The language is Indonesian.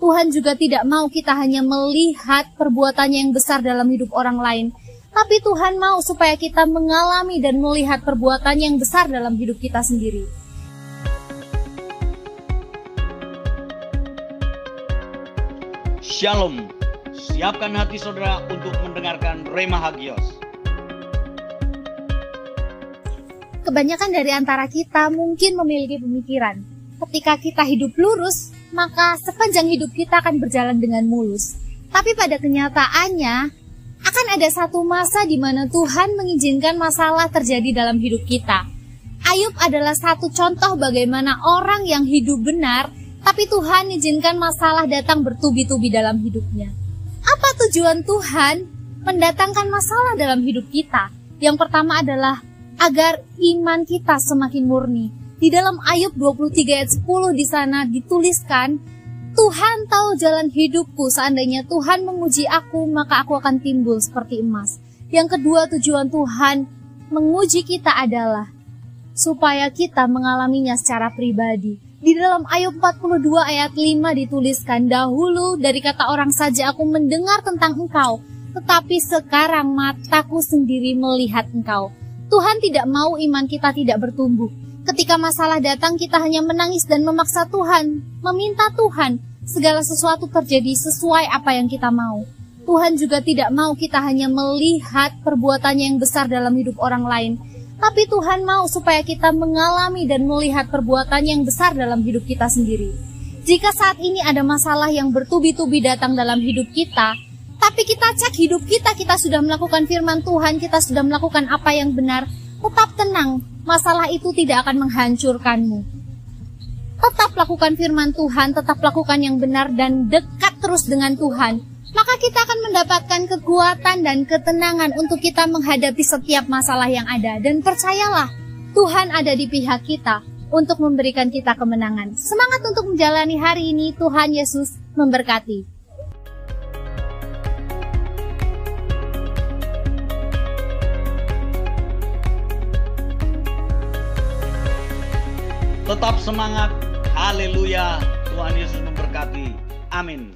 Tuhan juga tidak mau kita hanya melihat perbuatannya yang besar dalam hidup orang lain, tapi Tuhan mau supaya kita mengalami dan melihat perbuatannya yang besar dalam hidup kita sendiri. Shalom, siapkan hati saudara untuk mendengarkan Rhema Hagios. Kebanyakan dari antara kita mungkin memiliki pemikiran, ketika kita hidup lurus, maka sepanjang hidup kita akan berjalan dengan mulus. Tapi pada kenyataannya, akan ada satu masa di mana Tuhan mengizinkan masalah terjadi dalam hidup kita. Ayub adalah satu contoh bagaimana orang yang hidup benar, tapi Tuhan izinkan masalah datang bertubi-tubi dalam hidupnya. Apa tujuan Tuhan mendatangkan masalah dalam hidup kita? Yang pertama adalah agar iman kita semakin murni. Di dalam Ayub 23 ayat 10 di sana dituliskan, Tuhan tahu jalan hidupku, seandainya Tuhan menguji aku, maka aku akan timbul seperti emas. Yang kedua, tujuan Tuhan menguji kita adalah supaya kita mengalaminya secara pribadi. Di dalam Ayub 42 ayat 5 dituliskan, dahulu dari kata orang saja aku mendengar tentang engkau, tetapi sekarang mataku sendiri melihat engkau. Tuhan tidak mau iman kita tidak bertumbuh. Ketika masalah datang, kita hanya menangis dan memaksa Tuhan, meminta Tuhan, segala sesuatu terjadi sesuai apa yang kita mau. Tuhan juga tidak mau kita hanya melihat perbuatannya yang besar dalam hidup orang lain, tapi Tuhan mau supaya kita mengalami dan melihat perbuatannya yang besar dalam hidup kita sendiri. Jika saat ini ada masalah yang bertubi-tubi datang dalam hidup kita, tapi kita cek hidup kita sudah melakukan firman Tuhan, kita sudah melakukan apa yang benar, tetap tenang, masalah itu tidak akan menghancurkanmu. Tetap lakukan firman Tuhan, tetap lakukan yang benar dan dekat terus dengan Tuhan. Maka kita akan mendapatkan kekuatan dan ketenangan untuk kita menghadapi setiap masalah yang ada. Dan percayalah, Tuhan ada di pihak kita untuk memberikan kita kemenangan. Semangat untuk menjalani hari ini, Tuhan Yesus memberkati. Tetap semangat, haleluya, Tuhan Yesus memberkati, amin.